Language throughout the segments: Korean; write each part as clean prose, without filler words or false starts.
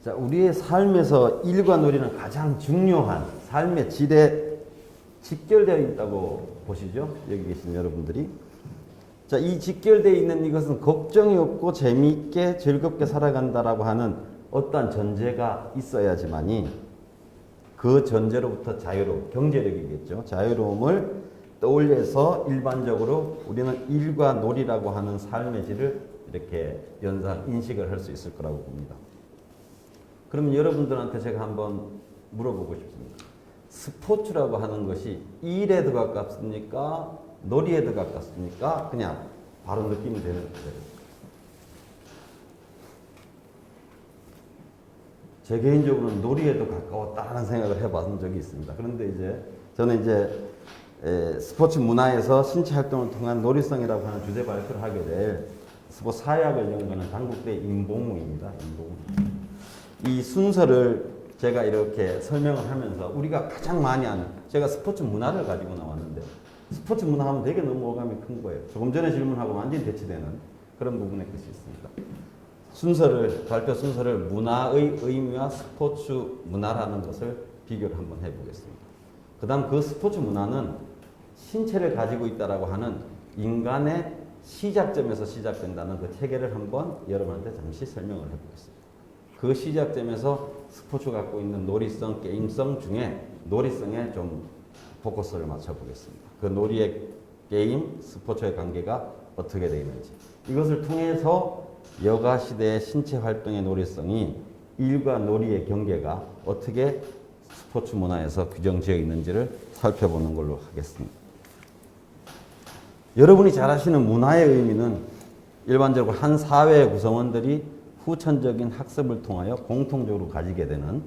자, 우리의 삶에서 일과 놀이는 가장 중요한 삶의 질에 직결되어 있다고 보시죠? 여기 계신 여러분들이. 자, 이 직결되어 있는 이것은 걱정이 없고 재미있게 즐겁게 살아간다라고 하는 어떠한 전제가 있어야지만이 그 전제로부터 자유로움, 경제력이겠죠. 자유로움을 떠올려서 일반적으로 우리는 일과 놀이라고 하는 삶의 질을 이렇게 인식을 할 수 있을 거라고 봅니다. 그러면 여러분들한테 제가 한번 물어보고 싶습니다. 스포츠라고 하는 것이 일에 더 가깝습니까? 놀이에 더 가깝습니까? 그냥 바로 느낌이 되는 거예요. 제 개인적으로는 놀이에 더 가까웠다는 생각을 해봤던 적이 있습니다. 그런데 이제 저는 이제 스포츠 문화에서 신체 활동을 통한 놀이성이라고 하는 주제 발표를 하게 될 스포츠 사회학을 연구하는 단국대 임봉무입니다. 임봉무. 이 순서를 제가 이렇게 설명을 하면서 우리가 가장 많이 아는, 제가 스포츠 문화를 가지고 나왔는데 스포츠 문화 하면 되게 너무 어감이 큰 거예요. 조금 전에 질문하고 완전히 대치되는 그런 부분의 것이 있습니다. 발표 순서를 문화의 의미와 스포츠 문화라는 것을 비교를 한번 해보겠습니다. 그 다음 그 스포츠 문화는 신체를 가지고 있다라고 하는 인간의 시작점에서 시작된다는 그 체계를 한번 여러분한테 잠시 설명을 해보겠습니다. 그 시작점에서 스포츠가 갖고 있는 놀이성, 게임성 중에 놀이성에 좀 포커스를 맞춰보겠습니다. 그 놀이의 게임, 스포츠의 관계가 어떻게 되어 있는지. 이것을 통해서 여가 시대의 신체 활동의 놀이성이 일과 놀이의 경계가 어떻게 스포츠 문화에서 규정되어 있는지를 살펴보는 걸로 하겠습니다. 여러분이 잘 아시는 문화의 의미는 일반적으로 한 사회의 구성원들이 후천적인 학습을 통하여 공통적으로 가지게 되는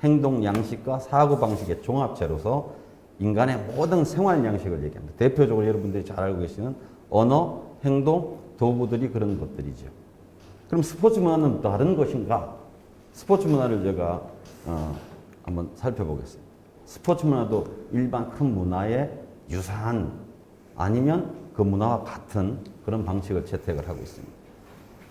행동 양식과 사고 방식의 종합체로서 인간의 모든 생활 양식을 얘기합니다. 대표적으로 여러분들이 잘 알고 계시는 언어, 행동, 도구들이 그런 것들이죠. 그럼 스포츠 문화는 다른 것인가? 스포츠 문화를 제가 한번 살펴보겠습니다. 스포츠 문화도 일반 큰 문화의 유사한 아니면 그 문화와 같은 그런 방식을 채택을 하고 있습니다.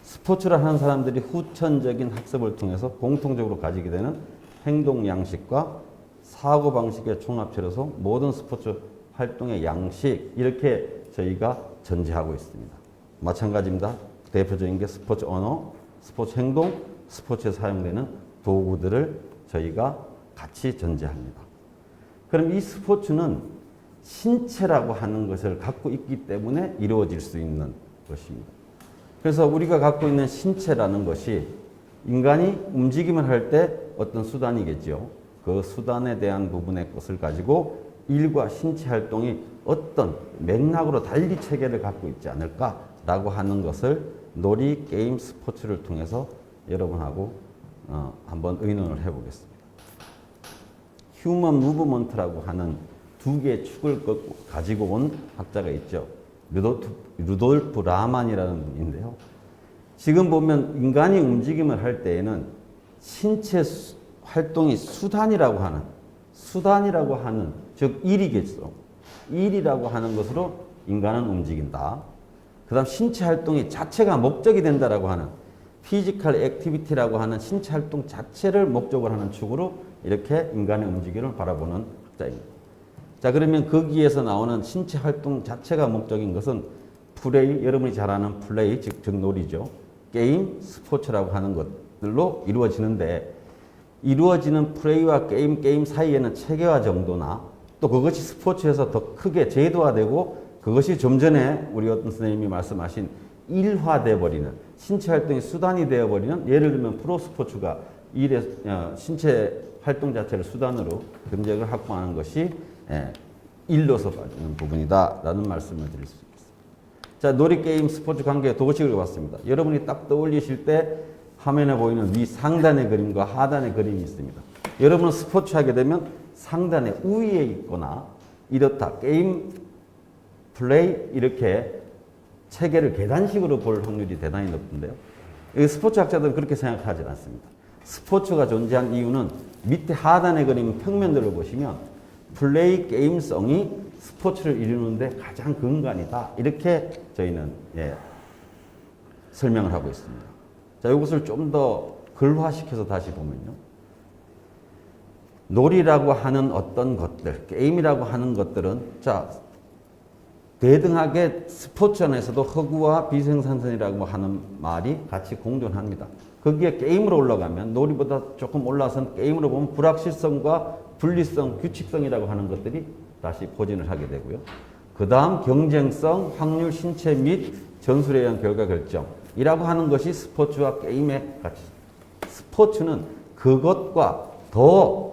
스포츠를 하는 사람들이 후천적인 학습을 통해서 공통적으로 가지게 되는 행동 양식과 사고 방식의 종합체로서 모든 스포츠 활동의 양식, 이렇게 저희가 전제하고 있습니다. 마찬가지입니다. 대표적인 게 스포츠 언어, 스포츠 행동, 스포츠에 사용되는 도구들을 저희가 같이 전제합니다. 그럼 이 스포츠는 신체라고 하는 것을 갖고 있기 때문에 이루어질 수 있는 것입니다. 그래서 우리가 갖고 있는 신체라는 것이 인간이 움직임을 할 때 어떤 수단이겠죠. 그 수단에 대한 부분의 것을 가지고 일과 신체 활동이 어떤 맥락으로 달리 체계를 갖고 있지 않을까라고 하는 것을 놀이, 게임, 스포츠를 통해서 여러분하고 한번 의논을 해보겠습니다. 휴먼 무브먼트라고 하는 두 개의 축을 가지고 온 학자가 있죠. 루돌프 라만이라는 분인데요. 지금 보면 인간이 움직임을 할 때에는 신체 활동이 수단이라고 하는 즉 일이겠죠. 일이라고 하는 것으로 인간은 움직인다. 그 다음 신체 활동이 자체가 목적이 된다라고 하는 피지컬 액티비티라고 하는 신체 활동 자체를 목적으로 하는 축으로 이렇게 인간의 움직임을 바라보는 학자입니다. 자, 그러면 거기에서 나오는 신체 활동 자체가 목적인 것은 플레이, 여러분이 잘 아는 플레이, 즉 놀이죠. 게임, 스포츠라고 하는 것들로 이루어지는데, 이루어지는 플레이와 게임 사이에는 체계화 정도나 또 그것이 스포츠에서 더 크게 제도화되고 그것이 좀 전에 우리 어떤 선생님이 말씀하신 일화돼 버리는 신체 활동의 수단이 되어 버리는, 예를 들면 프로 스포츠가 신체 활동 자체를 수단으로 경쟁을 확보하는 것이 일로서 빠지는 부분이다라는 말씀을 드릴 수 있습니다. 자, 놀이, 게임, 스포츠 관계 도식을 봤습니다. 여러분이 딱 떠올리실 때 화면에 보이는 위 상단의 그림과 하단의 그림이 있습니다. 여러분은 스포츠 하게 되면 상단에 우위에 있거나 이렇다, 게임, 플레이 이렇게 체계를 계단식으로 볼 확률이 대단히 높은데요. 스포츠 학자들은 그렇게 생각하지 않습니다. 스포츠가 존재한 이유는 밑에 하단의 그림 평면들을 보시면 플레이 게임성이 스포츠를 이루는데 가장 근간이다. 이렇게 저희는 설명을 하고 있습니다. 자, 이것을 좀 더 글화시켜서 다시 보면요. 놀이라고 하는 어떤 것들, 게임이라고 하는 것들은 자 대등하게 스포츠 안에서도 허구와 비생산성이라고 하는 말이 같이 공존합니다. 거기에 게임으로 올라가면 놀이보다 조금 올라선 게임으로 보면 불확실성과 분리성, 규칙성이라고 하는 것들이 다시 포진을 하게 되고요. 그 다음 경쟁성, 확률, 신체 및 전술에 의한 결과 결정이라고 하는 것이 스포츠와 게임의 가치. 스포츠는 그것과 더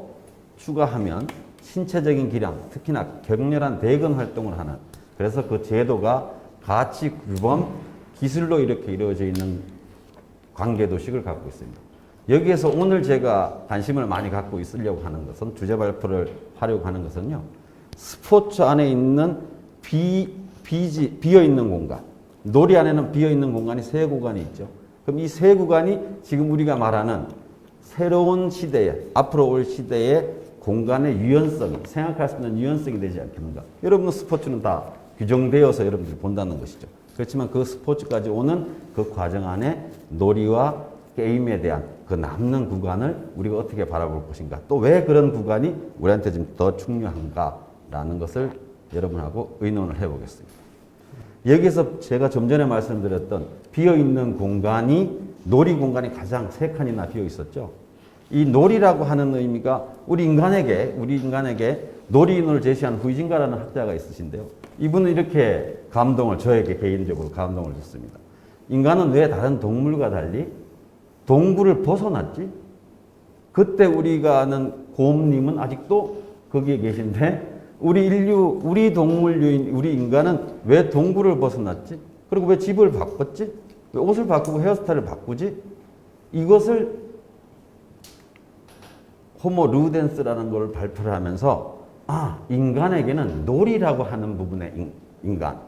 추가하면 신체적인 기량, 특히나 격렬한 대근 활동을 하는 그래서 그 제도가 가치, 규범, 기술로 이렇게 이루어져 있는 관계도식을 갖고 있습니다. 여기에서 오늘 제가 관심을 많이 갖고 있으려고 하는 것은 주제 발표를 하려고 하는 것은요. 스포츠 안에 있는 비어있는 공간, 놀이 안에는 비어있는 공간이 세 구간이 있죠. 그럼 이 세 구간이 지금 우리가 말하는 새로운 시대에, 앞으로 올 시대의 공간의 유연성이, 생각할 수 있는 유연성이 되지 않겠는가. 여러분 스포츠는 다 규정되어서 여러분들이 본다는 것이죠. 그렇지만 그 스포츠까지 오는 그 과정 안에 놀이와 게임에 대한 그 남는 구간을 우리가 어떻게 바라볼 것인가. 또 왜 그런 구간이 우리한테 좀 더 중요한가라는 것을 여러분하고 의논을 해보겠습니다. 여기서 제가 좀 전에 말씀드렸던 비어있는 공간이 놀이 공간이 가장 3칸이나 비어 있었죠. 이 놀이라고 하는 의미가 우리 인간에게 놀이인을 제시한 후이징가라는 학자가 있으신데요. 이분은 이렇게 저에게 개인적으로 감동을 줬습니다. 인간은 왜 다른 동물과 달리 동굴을 벗어났지? 그때 우리가 아는 곰님은 아직도 거기에 계신데 우리 동물류인 우리 인간은 왜 동굴을 벗어났지? 그리고 왜 집을 바꿨지? 왜 옷을 바꾸고 헤어스타일을 바꾸지? 이것을 호모 루덴스라는 걸 발표를 하면서 인간에게는 놀이라고 하는 부분의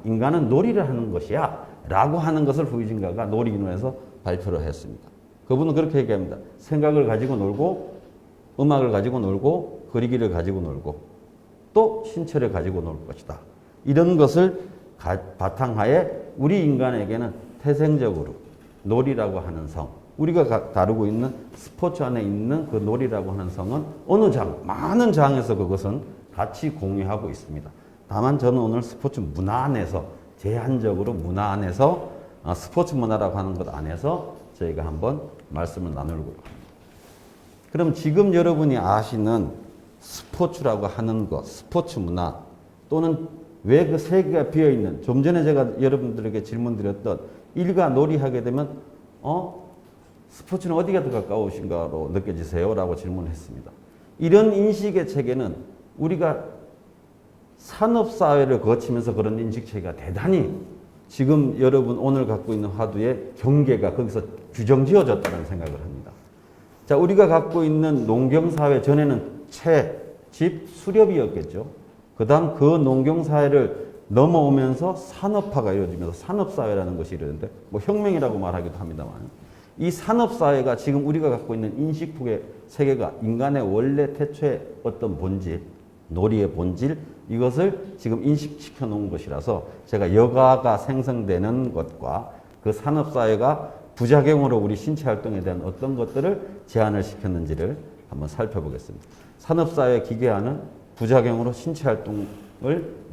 인간은 놀이를 하는 것이야 라고 하는 것을 후이징가가 놀이인원에서 발표를 했습니다. 그분은 그렇게 얘기합니다. 생각을 가지고 놀고 음악을 가지고 놀고 그리기를 가지고 놀고 또 신체를 가지고 놀 것이다. 이런 것을 바탕하에 우리 인간에게는 태생적으로 놀이라고 하는 성, 우리가 다루고 있는 스포츠 안에 있는 그 놀이라고 하는 성은 많은 장에서 그것은 같이 공유하고 있습니다. 다만 저는 오늘 스포츠 문화 안에서 제한적으로 문화 안에서 스포츠 문화라고 하는 것 안에서 저희가 한번 말씀을 나누려고 합니다. 그럼 지금 여러분이 아시는 스포츠라고 하는 것, 스포츠 문화 또는 왜 그 세 개가 비어있는 좀 전에 제가 여러분들에게 질문 드렸던 일과 놀이하게 되면 스포츠는 어디가 더 가까우신가로 느껴지세요? 라고 질문했습니다. 이런 인식의 체계는 우리가 산업사회를 거치면서 그런 인식체계가 대단히 지금 여러분 오늘 갖고 있는 화두의 경계가 거기서 규정지어졌다는 생각을 합니다. 자, 우리가 갖고 있는 농경사회 전에는 채, 집, 수렵이었겠죠. 그 다음 그 농경사회를 넘어오면서 산업화가 이루어지면서 산업사회라는 것이 이루어지는데 뭐 혁명이라고 말하기도 합니다만 이 산업사회가 지금 우리가 갖고 있는 인식폭의 세계가 인간의 원래 태초의 어떤 본질, 놀이의 본질 이것을 지금 인식시켜 놓은 것이라서 제가 여가가 생성되는 것과 그 산업사회가 부작용으로 우리 신체 활동에 대한 어떤 것들을 제한을 시켰는지를 한번 살펴보겠습니다. 산업사회 기계화는 부작용으로 신체 활동을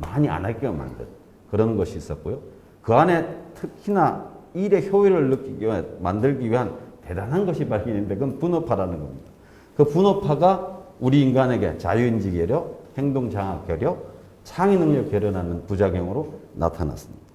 많이 안 하게 만든 그런 것이 있었고요. 그 안에 특히나 일의 효율을 만들기 위한 대단한 것이 발견했는데 그건 분업화라는 겁니다. 그 분업화가 우리 인간에게 자유인지 결여, 행동장악 결여, 창의능력 결여라는 부작용으로 나타났습니다.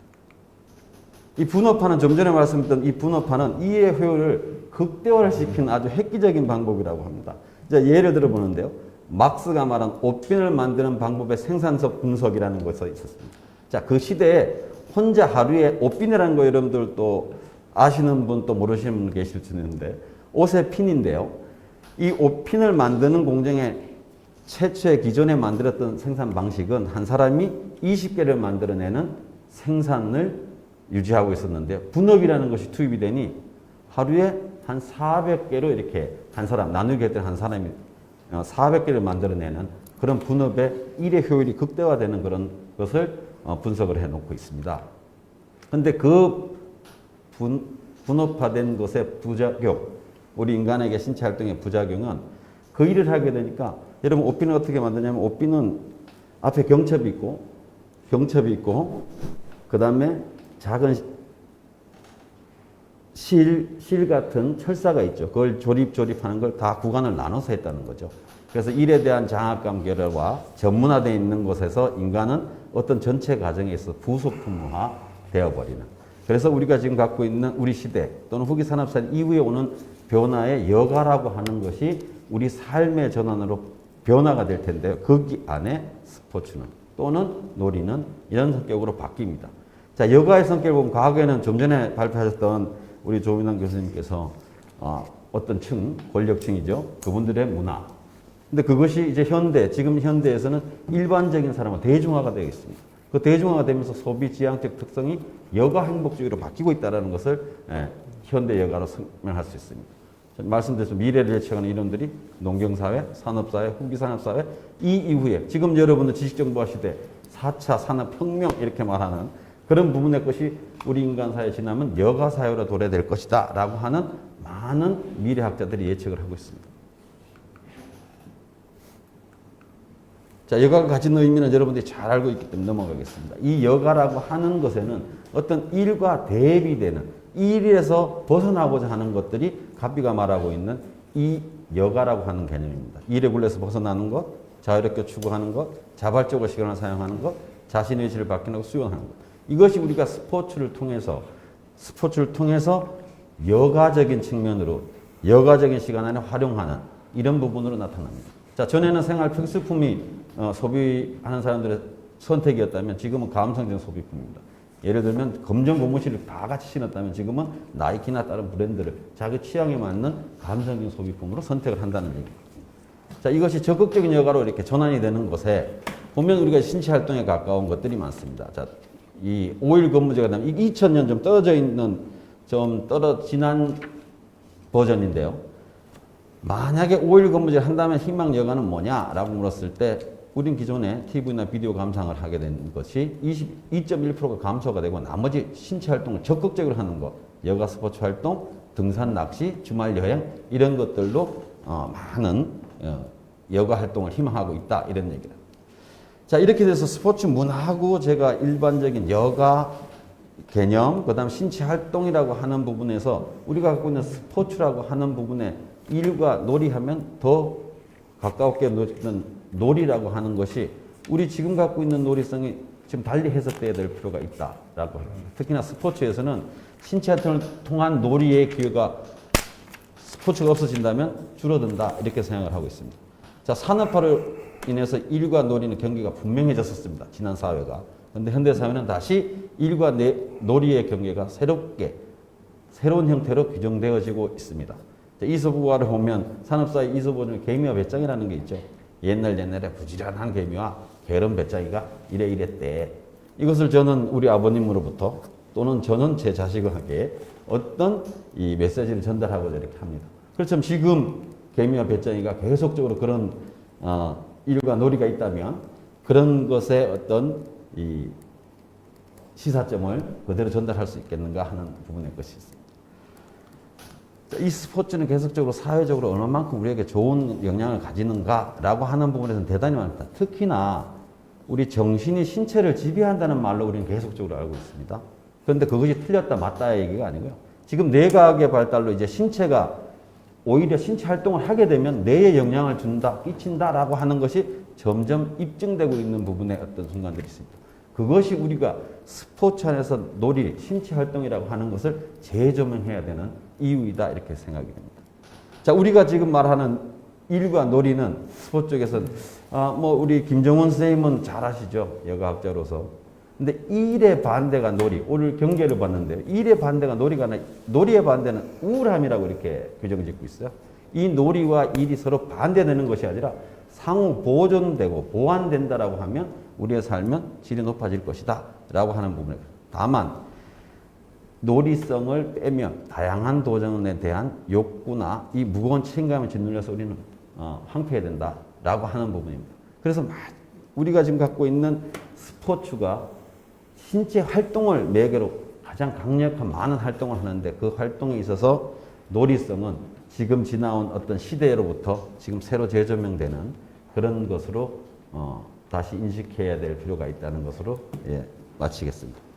이 분업화는 좀 전에 말씀드렸던 이 분업화는 이해 효율을 극대화를 시키는 아주 획기적인 방법이라고 합니다. 자, 예를 들어 보는데요. 막스가 말한 옷핀을 만드는 방법의 생산성 분석이라는 것이 있었습니다. 자, 그 시대에 혼자 하루에 옷핀이라는 거 여러분들 또 아시는 분 또 모르시는 분 계실 수 있는데 옷의 핀인데요. 이 옷핀을 만드는 공정의 최초의 기존에 만들었던 생산 방식은 한 사람이 20개를 만들어내는 생산을 유지하고 있었는데요. 분업이라는 것이 투입이 되니 하루에 한 400개로 이렇게 한 사람, 나누게 될 한 사람이 400개를 만들어내는 그런 분업의 일의 효율이 극대화되는 그런 것을 분석을 해 놓고 있습니다. 그런데 그 분업화된 것의 부작용, 우리 인간에게 신체 활동의 부작용은 그 일을 하게 되니까 여러분 옷비는 어떻게 만드냐면 옷비는 앞에 경첩이 있고 그 다음에 작은 실 같은 철사가 있죠. 그걸 조립하는 걸 다 구간을 나눠서 했다는 거죠. 그래서 일에 대한 장악감 결여와 전문화되어 있는 곳에서 인간은 어떤 전체 과정에 있어 부속품화 되어버리는. 그래서 우리가 지금 갖고 있는 우리 시대 또는 후기 산업사회 이후에 오는 변화의 여가라고 하는 것이 우리 삶의 전환으로 변화가 될 텐데요. 거기 안에 스포츠는 또는 놀이는 이런 성격으로 바뀝니다. 자, 여가의 성격을 보면 과거에는 좀 전에 발표하셨던 우리 조민환 교수님께서 어떤 층, 권력층이죠. 그분들의 문화. 근데 그것이 이제 지금 현대에서는 일반적인 사람은 대중화가 되어 있습니다. 그 대중화가 되면서 소비 지향적 특성이 여가 행복주의로 바뀌고 있다는 것을 현대 여가로 설명할 수 있습니다. 말씀드렸죠. 미래를 예측하는 이론들이 농경사회, 산업사회, 후기산업사회 이 이후에 지금 여러분은 지식정보화 시대 4차 산업혁명 이렇게 말하는 그런 부분의 것이 우리 인간사회에 지나면 여가사회로 도래될 것이다 라고 하는 많은 미래학자들이 예측을 하고 있습니다. 자, 여가가 가진 의미는 여러분들이 잘 알고 있기 때문에 넘어가겠습니다. 이 여가라고 하는 것에는 어떤 일과 대비되는 일에서 벗어나고자 하는 것들이 갑비가 말하고 있는 이 여가라고 하는 개념입니다. 일에 굴려서 벗어나는 것, 자유롭게 추구하는 것, 자발적으로 시간을 사용하는 것, 자신의 의지를 밝히고 수용하는 것. 이것이 우리가 스포츠를 통해서 여가적인 측면으로 여가적인 시간 안에 활용하는 이런 부분으로 나타납니다. 자, 전에는 생활 필수품이 소비하는 사람들의 선택이었다면 지금은 감성적 소비품입니다. 예를 들면 검정 고무신을 다 같이 신었다면 지금은 나이키나 다른 브랜드를 자기 취향에 맞는 감성적인 소비품으로 선택을 한다는 얘기입니다. 자, 이것이 적극적인 여가로 이렇게 전환이 되는 곳에 보면 우리가 신체 활동에 가까운 것들이 많습니다. 자, 이 5일 근무제가 되면 2000년 좀 떨어져 있는 지난 버전인데요. 만약에 5일 근무제를 한다면 희망 여가는 뭐냐라고 물었을 때 우린 기존에 TV나 비디오 감상을 하게 된 것이 22.1%가 감소가 되고 나머지 신체 활동을 적극적으로 하는 것, 여가 스포츠 활동, 등산, 낚시, 주말 여행 이런 것들로 많은 여가 활동을 희망하고 있다 이런 얘기다. 자, 이렇게 돼서 스포츠 문화하고 제가 일반적인 여가 개념, 그 다음 신체 활동이라고 하는 부분에서 우리가 갖고 있는 스포츠라고 하는 부분에 일과 놀이하면 더 가깝게 놀이라고 하는 것이 우리 지금 갖고 있는 놀이성이 지금 달리 해석돼야 될 필요가 있다라고 합니다. 특히나 스포츠에서는 신체 활동을 통한 놀이의 기회가 스포츠가 없어진다면 줄어든다 이렇게 생각을 하고 있습니다. 자, 산업화로 인해서 일과 놀이는 경계가 분명해졌었습니다. 지난 사회가. 그런데 현대 사회는 다시 일과 놀이의 경계가 새로운 형태로 규정되어지고 있습니다. 이소부화를 보면 산업사회 이소부 중에 개미와 배짱이라는 게 있죠. 옛날에 부지런한 개미와 게으른 배짱이가 이랬대. 이것을 저는 우리 아버님으로부터 또는 저는 제 자식에게 어떤 이 메시지를 전달하고자 이렇게 합니다. 그렇지만 지금 개미와 배짱이가 계속적으로 그런 일과 놀이가 있다면 그런 것에 어떤 이 시사점을 그대로 전달할 수 있겠는가 하는 부분의 것이 있습니다. 이 스포츠는 계속적으로 사회적으로 얼마만큼 우리에게 좋은 영향을 가지는가라고 하는 부분에서는 대단히 많다. 특히나 우리 정신이 신체를 지배한다는 말로 우리는 계속적으로 알고 있습니다. 그런데 그것이 틀렸다 맞다의 얘기가 아니고요. 지금 뇌과학의 발달로 이제 신체가 오히려 신체 활동을 하게 되면 뇌에 영향을 끼친다라고 하는 것이 점점 입증되고 있는 부분의 어떤 순간들이 있습니다. 그것이 우리가 스포츠 안에서 놀이, 신체 활동이라고 하는 것을 재조명해야 되는 이유이다 이렇게 생각이 됩니다. 자, 우리가 지금 말하는 일과 놀이는 스포츠 쪽에서는 우리 김정원 선생님은 잘 아시죠? 여가학자로서. 근데 일의 반대가 놀이. 오늘 경계를 봤는데 일의 반대가 놀이가 아니라 놀이의 반대는 우울함이라고 이렇게 규정을 짓고 있어요. 이 놀이와 일이 서로 반대되는 것이 아니라 상호 보존되고 보완된다라고 하면 우리의 삶은 질이 높아질 것이다 라고 하는 부분이에요. 다만 놀이성을 빼면 다양한 도전에 대한 욕구나 이 무거운 책임감에 짓눌려서 우리는 황폐해야 된다라고 하는 부분입니다. 그래서 우리가 지금 갖고 있는 스포츠가 신체 활동을 매개로 가장 강력한 많은 활동을 하는데 그 활동에 있어서 놀이성은 지금 지나온 어떤 시대로부터 지금 새로 재조명되는 그런 것으로 다시 인식해야 될 필요가 있다는 것으로 예, 마치겠습니다.